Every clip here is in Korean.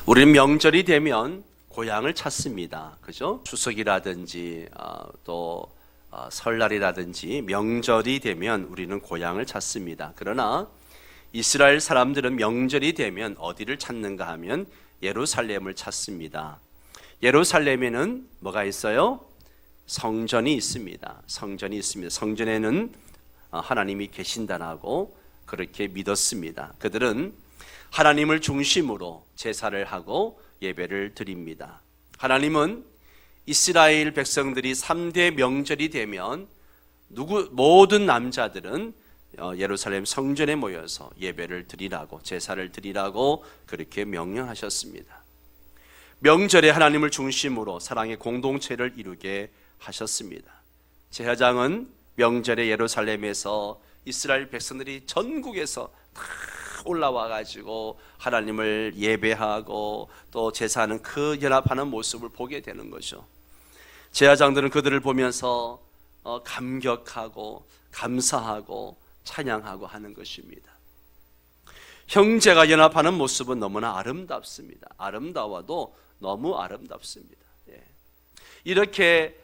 우리는 명절이 되면 고향을 찾습니다. 그죠? 추석이라든지 또 설날이라든지 명절이 되면 우리는 고향을 찾습니다. 그러나 이스라엘 사람들은 명절이 되면 어디를 찾는가 하면 예루살렘을 찾습니다. 예루살렘에는 뭐가 있어요? 성전이 있습니다. 성전이 있습니다. 성전에는 하나님이 계신다라고 그렇게 믿었습니다. 그들은 하나님을 중심으로 제사를 하고 예배를 드립니다. 하나님은 이스라엘 백성들이 3대 명절이 되면 모든 남자들은 예루살렘 성전에 모여서 예배를 드리라고, 제사를 드리라고 그렇게 명령하셨습니다. 명절에 하나님을 중심으로 사랑의 공동체를 이루게 하셨습니다. 제사장은 명절에 예루살렘에서 이스라엘 백성들이 전국에서 다 올라와 가지고 하나님을 예배하고 또 제사하는 그 연합하는 모습을 보게 되는 거죠. 제사장들은 그들을 보면서 감격하고 감사하고 찬양하고 하는 것입니다. 형제가 연합하는 모습은 너무나 아름답습니다. 아름다워도 너무 아름답습니다. 이렇게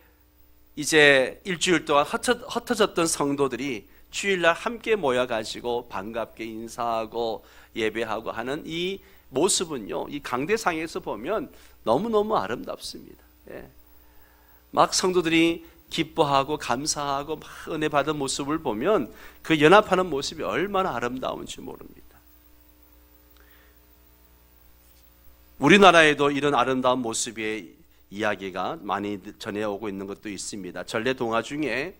이제 일주일 동안 흩어졌던 성도들이 주일날 함께 모여가지고 반갑게 인사하고 예배하고 하는 이 모습은요, 이 강대상에서 보면 너무너무 아름답습니다. 막 성도들이 기뻐하고 감사하고 막 은혜 받은 모습을 보면 그 연합하는 모습이 얼마나 아름다운지 모릅니다. 우리나라에도 이런 아름다운 모습의 이야기가 많이 전해오고 있는 것도 있습니다. 전래 동화 중에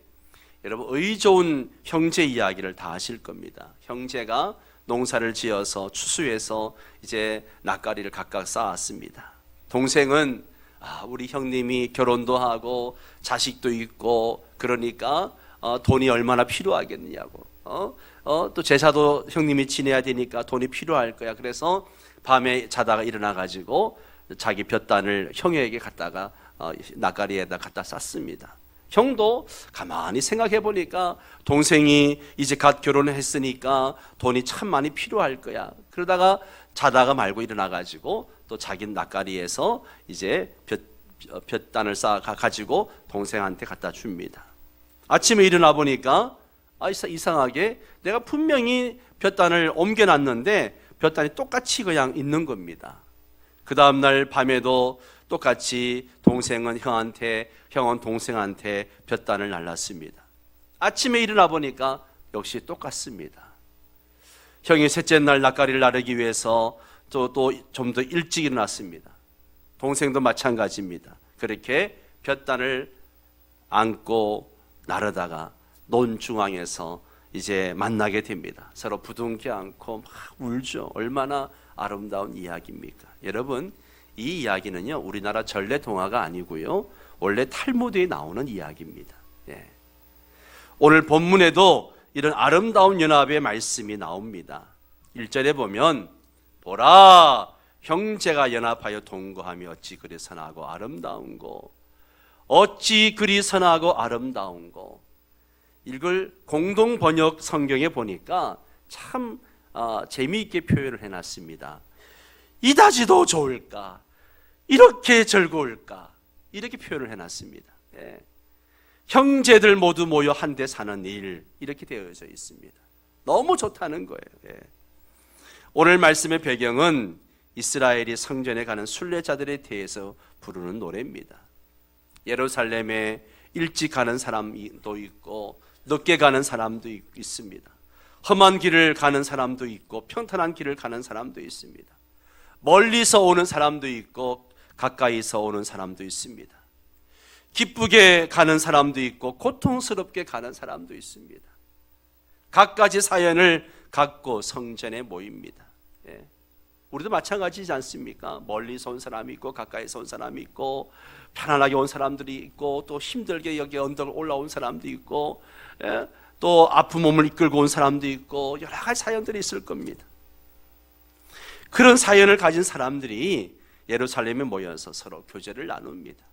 여러분 의 좋은 형제 이야기를 다 아실 겁니다. 형제가 농사를 지어서 추수해서 이제 낫가리를 각각 쌓았습니다. 동생은 우리 형님이 결혼도 하고 자식도 있고 그러니까 돈이 얼마나 필요하겠느냐고, 또 제사도 형님이 지내야 되니까 돈이 필요할 거야. 그래서 밤에 자다가 일어나 가지고 자기 볕단을 형에게 갖다가 낫가리에다 갖다 쌌습니다. 형도 가만히 생각해 보니까 동생이 이제 갓 결혼했으니까 돈이 참 많이 필요할 거야. 그러다가 자다가 말고 일어나 가지고 또 자기 낫가리에서 이제 볕단을 쌓아 가지고 동생한테 갖다 줍니다. 아침에 일어나 보니까 이상하게 내가 분명히 볕단을 옮겨놨는데 볕단이 똑같이 그냥 있는 겁니다. 그 다음날 밤에도 똑같이 동생은 형한테, 형은 동생한테 볕단을 날랐습니다. 아침에 일어나 보니까 역시 똑같습니다. 형이 셋째 날 낫가리를 나르기 위해서 또 좀 더 일찍 일어났습니다. 동생도 마찬가지입니다. 그렇게 볕단을 안고 나르다가 논중앙에서 이제 만나게 됩니다. 서로 부둥켜 안고 막 울죠. 얼마나 아름다운 이야기입니까? 여러분, 이 이야기는요, 우리나라 전래 동화가 아니고요, 원래 탈무드에 나오는 이야기입니다. 오늘 본문에도 이런 아름다운 연합의 말씀이 나옵니다. 1절에 보면 보라, 형제가 연합하여 동거하며 어찌 그리 선하고 아름다운고, 어찌 그리 선하고 아름다운고. 이걸 공동 번역 성경에 보니까 참 재미있게 표현을 해놨습니다. 이다지도 좋을까, 이렇게 즐거울까, 이렇게 표현을 해놨습니다. 형제들 모두 모여 한데 사는 일, 이렇게 되어져 있습니다. 너무 좋다는 거예요. 오늘 말씀의 배경은 이스라엘이 성전에 가는 순례자들에 대해서 부르는 노래입니다. 예루살렘에 일찍 가는 사람도 있고 늦게 가는 사람도 있습니다. 험한 길을 가는 사람도 있고 평탄한 길을 가는 사람도 있습니다. 멀리서 오는 사람도 있고 가까이서 오는 사람도 있습니다. 기쁘게 가는 사람도 있고 고통스럽게 가는 사람도 있습니다. 각가지 사연을 갖고 성전에 모입니다. 우리도 마찬가지지 않습니까? 멀리서 온 사람이 있고 가까이서 온 사람이 있고 편안하게 온 사람들이 있고 또 힘들게 여기 언덕을 올라온 사람도 있고 또 아픈 몸을 이끌고 온 사람도 있고 여러 가지 사연들이 있을 겁니다. 그런 사연을 가진 사람들이 예루살렘에 모여서 서로 교제를 나눕니다.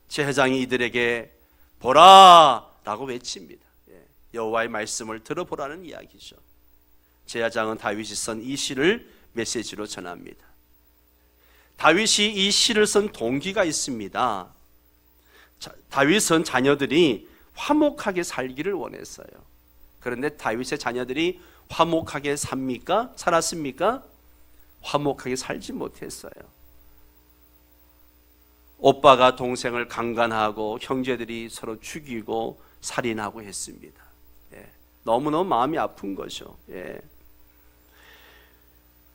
제사장이 이들에게 보라 라고 외칩니다. 여호와의 말씀을 들어보라는 이야기죠. 제사장은 다윗이 쓴 이 시를 메시지로 전합니다. 다윗이 이 시를 쓴 동기가 있습니다. 다윗은 자녀들이 화목하게 살기를 원했어요. 그런데 다윗의 자녀들이 화목하게 살았습니까? 화목하게 살지 못했어요. 오빠가 동생을 강간하고 형제들이 서로 죽이고 살인하고 했습니다. 너무너무 마음이 아픈 거죠.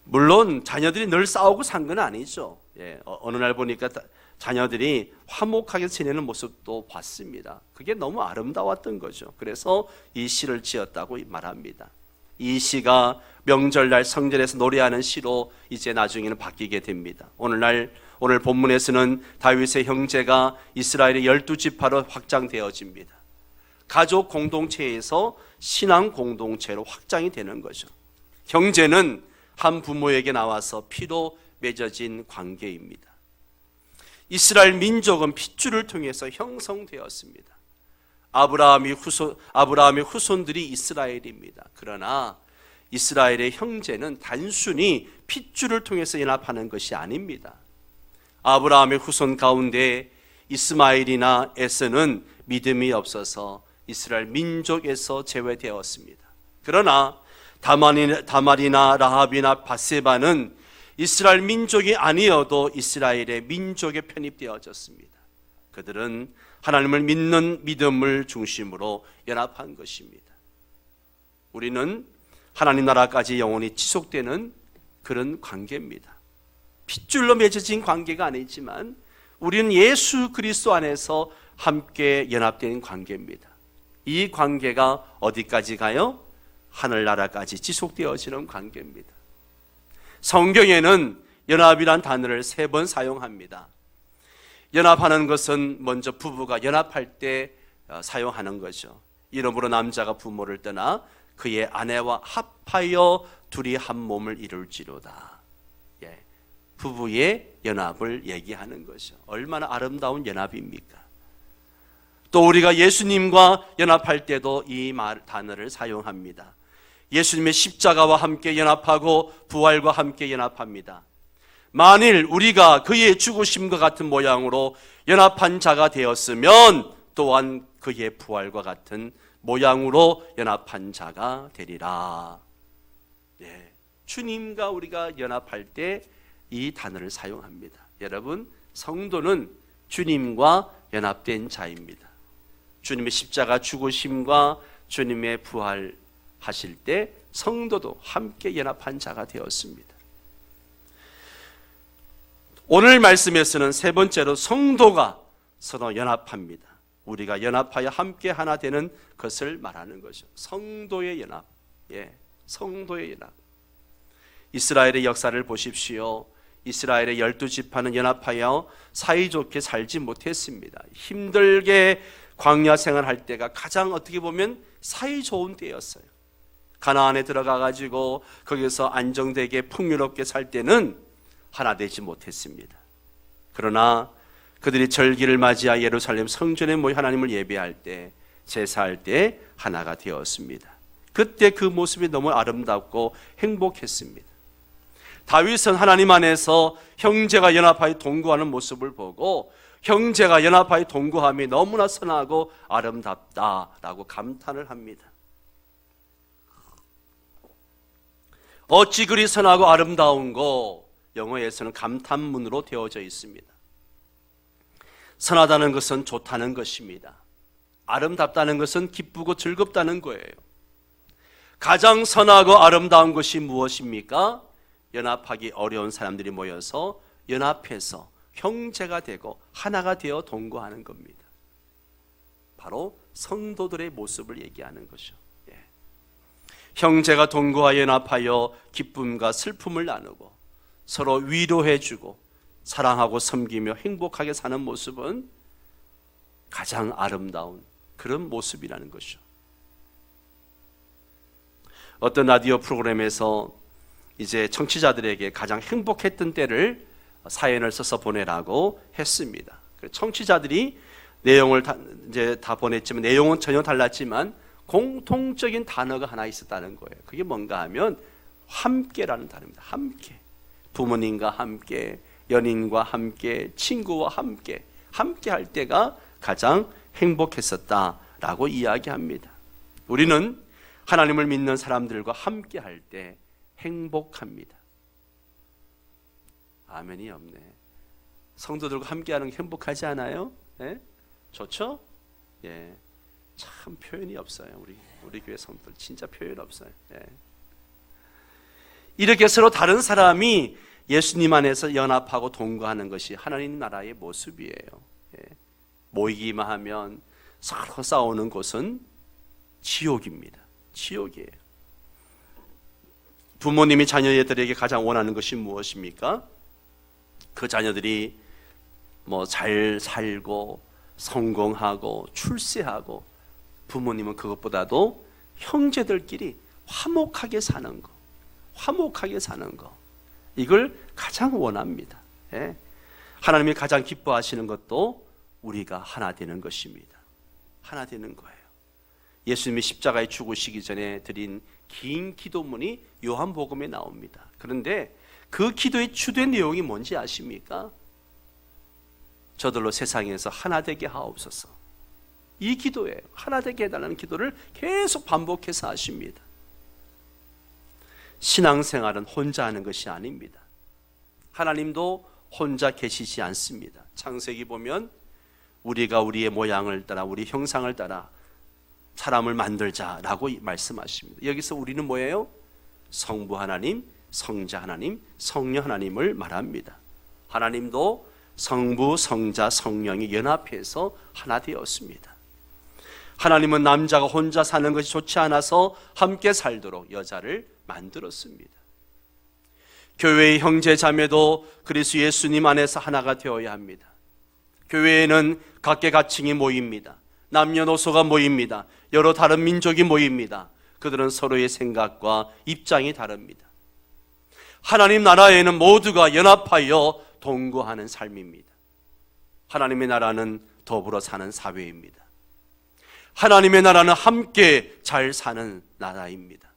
물론 자녀들이 늘 싸우고 산 건 아니죠. 어느 날 보니까 자녀들이 화목하게 지내는 모습도 봤습니다. 그게 너무 아름다웠던 거죠. 그래서 이 시를 지었다고 말합니다. 이 시가 명절날 성전에서 노래하는 시로 이제 나중에는 바뀌게 됩니다. 오늘 본문에서는 다윗의 형제가 이스라엘의 12지파로 확장되어집니다. 가족 공동체에서 신앙 공동체로 확장이 되는 거죠. 형제는 한 부모에게 나와서 피로 맺어진 관계입니다. 이스라엘 민족은 핏줄을 통해서 형성되었습니다. 아브라함의 후손들이 이스라엘입니다. 그러나 이스라엘의 형제는 단순히 핏줄을 통해서 연합하는 것이 아닙니다. 아브라함의 후손 가운데 이스마엘이나 에서는 믿음이 없어서 이스라엘 민족에서 제외되었습니다. 그러나 다말이나 라합이나 바세바는 이스라엘 민족이 아니어도 이스라엘의 민족에 편입되어졌습니다. 그들은 하나님을 믿는 믿음을 중심으로 연합한 것입니다. 우리는 하나님 나라까지 영원히 지속되는 그런 관계입니다. 핏줄로 맺어진 관계가 아니지만 우리는 예수 그리스도 안에서 함께 연합된 관계입니다. 이 관계가 어디까지 가요? 하늘나라까지 지속되어지는 관계입니다. 성경에는 연합이란 단어를 3번 사용합니다. 연합하는 것은 먼저 부부가 연합할 때 사용하는 거죠. 이러므로 남자가 부모를 떠나 그의 아내와 합하여 둘이 한 몸을 이룰지로다. 부부의 연합을 얘기하는 거죠. 얼마나 아름다운 연합입니까? 또 우리가 예수님과 연합할 때도 이 단어를 사용합니다. 예수님의 십자가와 함께 연합하고 부활과 함께 연합합니다. 만일 우리가 그의 죽으심과 같은 모양으로 연합한 자가 되었으면 또한 그의 부활과 같은 모양으로 연합한 자가 되리라. 주님과 우리가 연합할 때 이 단어를 사용합니다. 여러분, 성도는 주님과 연합된 자입니다. 주님의 십자가 죽으심과 주님의 부활하실 때 성도도 함께 연합한 자가 되었습니다. 오늘 말씀에서는 3번째로 성도가 서로 연합합니다. 우리가 연합하여 함께 하나 되는 것을 말하는 것이죠. 성도의 연합. 성도의 연합. 이스라엘의 역사를 보십시오. 이스라엘의 12지파는 연합하여 사이좋게 살지 못했습니다. 힘들게 광야 생활할 때가 가장 어떻게 보면 사이좋은 때였어요. 가나안에 들어가 가지고 거기서 안정되게 풍요롭게 살 때는 하나 되지 못했습니다. 그러나 그들이 절기를 맞이하여 예루살렘 성전에 모여 하나님을 예배할 때, 제사할 때 하나가 되었습니다. 그때 그 모습이 너무 아름답고 행복했습니다. 다윗은 하나님 안에서 형제가 연합하여 동거하는 모습을 보고 형제가 연합하여 동거함이 너무나 선하고 아름답다라고 감탄을 합니다. 어찌 그리 선하고 아름다운고, 영어에서는 감탄문으로 되어져 있습니다. 선하다는 것은 좋다는 것입니다. 아름답다는 것은 기쁘고 즐겁다는 거예요. 가장 선하고 아름다운 것이 무엇입니까? 연합하기 어려운 사람들이 모여서 연합해서 형제가 되고 하나가 되어 동거하는 겁니다. 바로 성도들의 모습을 얘기하는 것이죠. 형제가 동거하여 연합하여 기쁨과 슬픔을 나누고 서로 위로해주고 사랑하고 섬기며 행복하게 사는 모습은 가장 아름다운 그런 모습이라는 것이죠. 어떤 라디오 프로그램에서 이제 청취자들에게 가장 행복했던 때를 사연을 써서 보내라고 했습니다. 청취자들이 내용을 다 보냈지만 내용은 전혀 달랐지만 공통적인 단어가 하나 있었다는 거예요. 그게 뭔가 하면 함께라는 단어입니다. 함께. 부모님과 함께, 연인과 함께, 친구와 함께 할 때가 가장 행복했었다라고 이야기합니다. 우리는 하나님을 믿는 사람들과 함께 할 때 행복합니다. 아멘이 없네. 성도들과 함께하는 게 행복하지 않아요? 예? 좋죠? 예. 참 표현이 없어요. 우리 교회 성도들 진짜 표현 없어요. 예. 이렇게 서로 다른 사람이 예수님 안에서 연합하고 동거하는 것이 하나님 나라의 모습이에요. 예. 모이기만 하면 서로 싸우는 곳은 지옥입니다. 지옥이에요. 부모님이 자녀들에게 가장 원하는 것이 무엇입니까? 그 자녀들이 잘 살고 성공하고 출세하고, 부모님은 그것보다도 형제들끼리 화목하게 사는 거, 이걸 가장 원합니다. 예. 하나님이 가장 기뻐하시는 것도 우리가 하나 되는 것입니다. 하나 되는 거예요. 예수님이 십자가에 죽으시기 전에 드린 긴 기도문이 요한복음에 나옵니다. 그런데 그 기도의 주된 내용이 뭔지 아십니까? 저들로 세상에서 하나 되게 하옵소서. 이 기도예요. 하나 되게 해달라는 기도를 계속 반복해서 하십니다. 신앙생활은 혼자 하는 것이 아닙니다. 하나님도 혼자 계시지 않습니다. 창세기 보면 우리가 우리의 모양을 따라, 우리 형상을 따라 사람을 만들자라고 말씀하십니다. 여기서 우리는 뭐예요? 성부 하나님, 성자 하나님, 성령 하나님을 말합니다. 하나님도 성부, 성자, 성령이 연합해서 하나 되었습니다. 하나님은 남자가 혼자 사는 것이 좋지 않아서 함께 살도록 여자를 만들었습니다. 교회의 형제 자매도 그리스도 예수님 안에서 하나가 되어야 합니다. 교회에는 각계각층이 모입니다. 남녀노소가 모입니다. 여러 다른 민족이 모입니다. 그들은 서로의 생각과 입장이 다릅니다. 하나님 나라에는 모두가 연합하여 동거하는 삶입니다. 하나님의 나라는 더불어 사는 사회입니다. 하나님의 나라는 함께 잘 사는 나라입니다.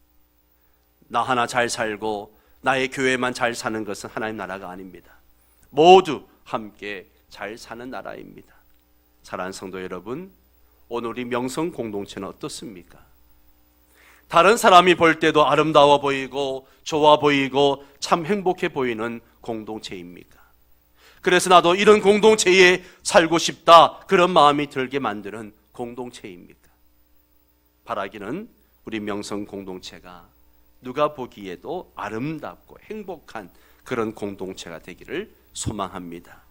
나 하나 잘 살고 나의 교회만 잘 사는 것은 하나님 나라가 아닙니다. 모두 함께 잘 사는 나라입니다. 사랑하는 성도 여러분, 오늘 우리 명성 공동체는 어떻습니까? 다른 사람이 볼 때도 아름다워 보이고 좋아 보이고 참 행복해 보이는 공동체입니까? 그래서 나도 이런 공동체에 살고 싶다, 그런 마음이 들게 만드는 공동체입니까? 바라기는 우리 명성 공동체가 누가 보기에도 아름답고 행복한 그런 공동체가 되기를 소망합니다.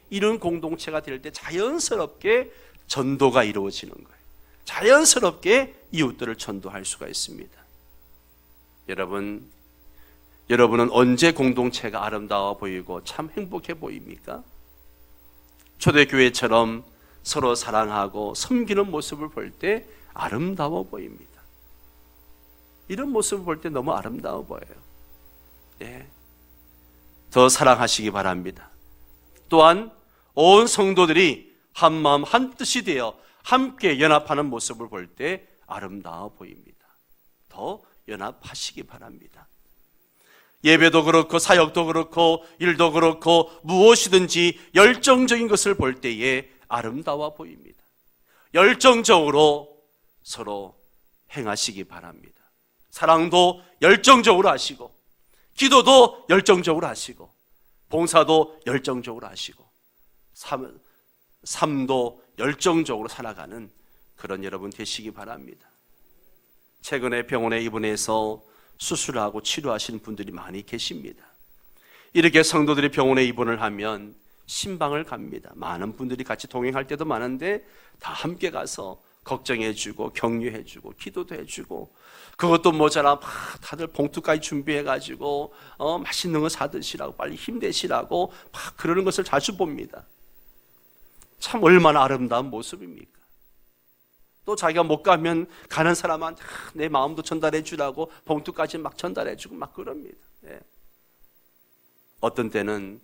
이런 공동체가 될 때 자연스럽게 전도가 이루어지는 거예요. 자연스럽게 이웃들을 전도할 수가 있습니다. 여러분은 언제 공동체가 아름다워 보이고 참 행복해 보입니까? 초대교회처럼 서로 사랑하고 섬기는 모습을 볼 때 아름다워 보입니다. 이런 모습을 볼 때 너무 아름다워 보여요. 예. 더 사랑하시기 바랍니다. 또한 온 성도들이 한마음 한뜻이 되어 함께 연합하는 모습을 볼 때 아름다워 보입니다. 더 연합하시기 바랍니다. 예배도 그렇고 사역도 그렇고 일도 그렇고 무엇이든지 열정적인 것을 볼 때에 아름다워 보입니다. 열정적으로 서로 행하시기 바랍니다. 사랑도 열정적으로 하시고, 기도도 열정적으로 하시고, 봉사도 열정적으로 하시고, 삶도 열정적으로 살아가는 그런 여러분 되시기 바랍니다. 최근에 병원에 입원해서 수술하고 치료하시는 분들이 많이 계십니다. 이렇게 성도들이 병원에 입원을 하면 신방을 갑니다. 많은 분들이 같이 동행할 때도 많은데 다 함께 가서 걱정해주고 격려해주고 기도도 해주고, 그것도 모자라 막 다들 봉투까지 준비해가지고 맛있는 거 사드시라고, 빨리 힘내시라고 막 그러는 것을 자주 봅니다. 참 얼마나 아름다운 모습입니까? 또 자기가 못 가면 가는 사람한테 내 마음도 전달해 주라고 봉투까지 막 전달해 주고 막 그럽니다. 예. 어떤 때는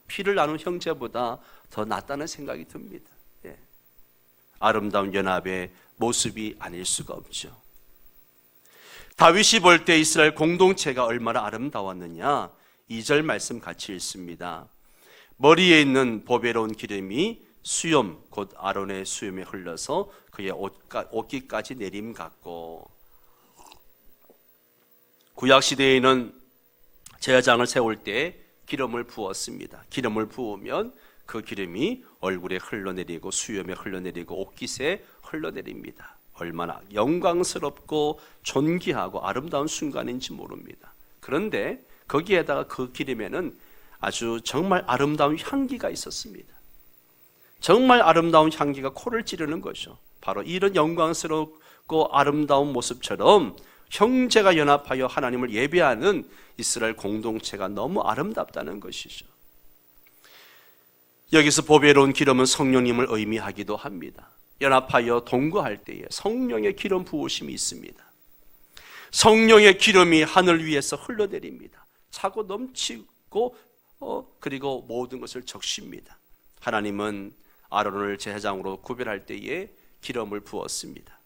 피를 나눈 형제보다 더 낫다는 생각이 듭니다. 예. 아름다운 연합의 모습이 아닐 수가 없죠. 다윗이 볼 때 이스라엘 공동체가 얼마나 아름다웠느냐, 2절 말씀 같이 읽습니다. 머리에 있는 보배로운 기름이 수염, 곧 아론의 수염에 흘러서 그의 옷깃까지 내림 같고, 구약 시대에는 제사장을 세울 때 기름을 부었습니다. 기름을 부으면 그 기름이 얼굴에 흘러내리고 수염에 흘러내리고 옷깃에 흘러내립니다. 얼마나 영광스럽고 존귀하고 아름다운 순간인지 모릅니다. 그런데 거기에다가 그 기름에는 아주 정말 아름다운 향기가 있었습니다. 정말 아름다운 향기가 코를 찌르는 거죠. 바로 이런 영광스럽고 아름다운 모습처럼 형제가 연합하여 하나님을 예배하는 이스라엘 공동체가 너무 아름답다는 것이죠. 여기서 보배로운 기름은 성령님을 의미하기도 합니다. 연합하여 동거할 때에 성령의 기름 부으심이 있습니다. 성령의 기름이 하늘 위에서 흘러내립니다. 차고 넘치고 그리고 모든 것을 적십니다. 하나님은 아론을 제사장으로 구별할 때에 기름을 부었습니다.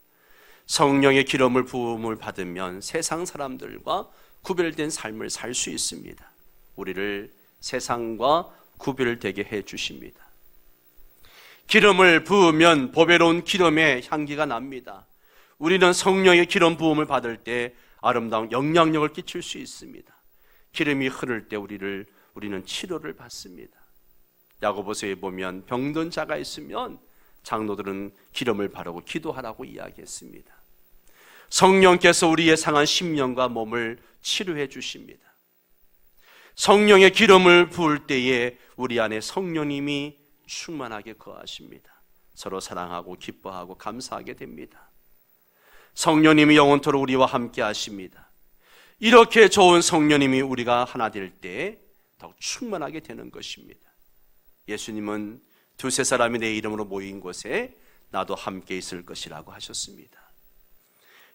성령의 기름을 부음을 받으면 세상 사람들과 구별된 삶을 살 수 있습니다. 우리를 세상과 구별되게 해 주십니다. 기름을 부으면 보배로운 기름의 향기가 납니다. 우리는 성령의 기름 부음을 받을 때 아름다운 영향력을 끼칠 수 있습니다. 기름이 흐를 때 우리는 치료를 받습니다. 야고보서에 보면 병든 자가 있으면 장로들은 기름을 바르고 기도하라고 이야기했습니다. 성령께서 우리의 상한 심령과 몸을 치료해 주십니다. 성령의 기름을 부을 때에 우리 안에 성령님이 충만하게 거하십니다. 서로 사랑하고 기뻐하고 감사하게 됩니다. 성령님이 영원토록 우리와 함께 하십니다. 이렇게 좋은 성령님이 우리가 하나 될 때 더욱 충만하게 되는 것입니다. 예수님은 두세 사람이 내 이름으로 모인 곳에 나도 함께 있을 것이라고 하셨습니다.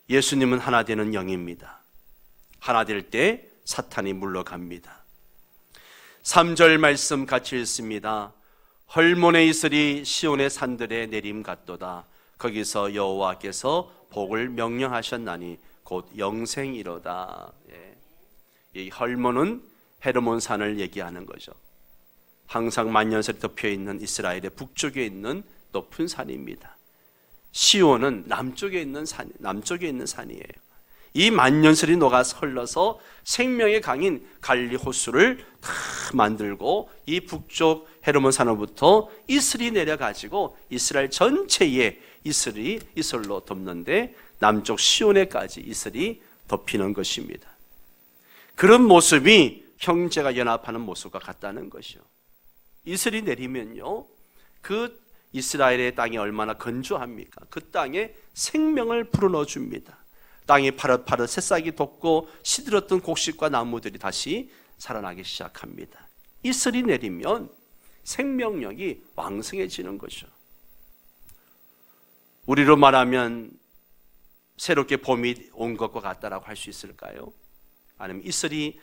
예수님은 하나 되는 영입니다. 하나 될 때 사탄이 물러갑니다. 3절 말씀 같이 읽습니다. 헐몬에 있으리 시온의 산들에 내림 같도다. 거기서 여호와께서 복을 명령하셨나니 곧 영생이로다. 이 헐몬은 헤르몬 산을 얘기하는 거죠. 항상 만년설이 덮여있는 이스라엘의 북쪽에 있는 높은 산입니다. 시온은 남쪽에 있는 산이에요. 이 만년설이 녹아 흘러서 생명의 강인 갈리 호수를 다 만들고 이 북쪽 헤르몬 산으로부터 이슬이 내려가지고 이스라엘 전체에 이슬로 덮는데 남쪽 시온에까지 이슬이 덮이는 것입니다. 그런 모습이 형제가 연합하는 모습과 같다는 것이요. 이슬이 내리면요, 그 이스라엘의 땅이 얼마나 건조합니까? 그 땅에 생명을 불어넣어 줍니다. 땅이 파릇파릇 새싹이 돋고 시들었던 곡식과 나무들이 다시 살아나기 시작합니다. 이슬이 내리면 생명력이 왕성해지는 거죠. 우리로 말하면 새롭게 봄이 온 것과 같다라고 할 수 있을까요? 아니면 이슬이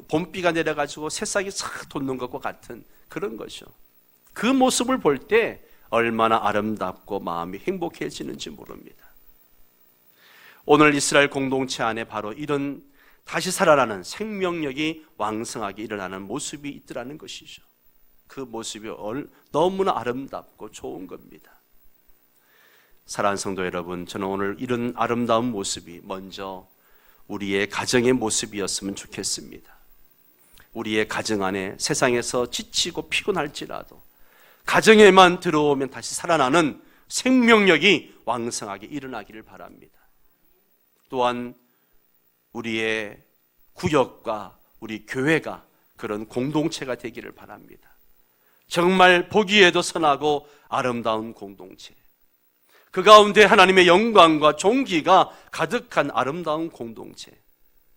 봄비가 내려가지고 새싹이 싹 돋는 것과 같은 그런 거죠. 그 모습을 볼 때 얼마나 아름답고 마음이 행복해지는지 모릅니다. 오늘 이스라엘 공동체 안에 바로 이런 다시 살아나는 생명력이 왕성하게 일어나는 모습이 있더라는 것이죠. 그 모습이 너무나 아름답고 좋은 겁니다. 사랑하는 성도 여러분, 저는 오늘 이런 아름다운 모습이 먼저 우리의 가정의 모습이었으면 좋겠습니다. 우리의 가정 안에 세상에서 지치고 피곤할지라도 가정에만 들어오면 다시 살아나는 생명력이 왕성하게 일어나기를 바랍니다. 또한 우리의 구역과 우리 교회가 그런 공동체가 되기를 바랍니다. 정말 보기에도 선하고 아름다운 공동체, 그 가운데 하나님의 영광과 존귀가 가득한 아름다운 공동체,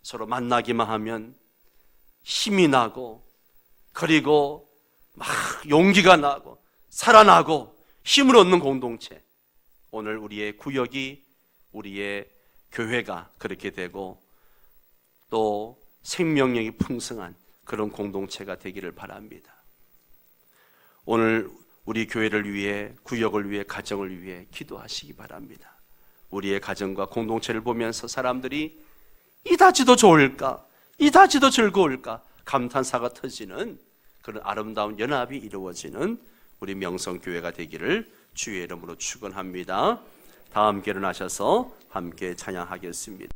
서로 만나기만 하면 힘이 나고 그리고 막 용기가 나고 살아나고 힘을 얻는 공동체, 오늘 우리의 구역이 우리의 교회가 그렇게 되고 또 생명력이 풍성한 그런 공동체가 되기를 바랍니다. 오늘 우리 교회를 위해, 구역을 위해, 가정을 위해 기도하시기 바랍니다. 우리의 가정과 공동체를 보면서 사람들이 이다지도 좋을까, 이다지도 즐거울까 감탄사가 터지는 그런 아름다운 연합이 이루어지는 우리 명성교회가 되기를 주의 이름으로 축원합니다. 다 함께 일어나셔서 함께 찬양하겠습니다.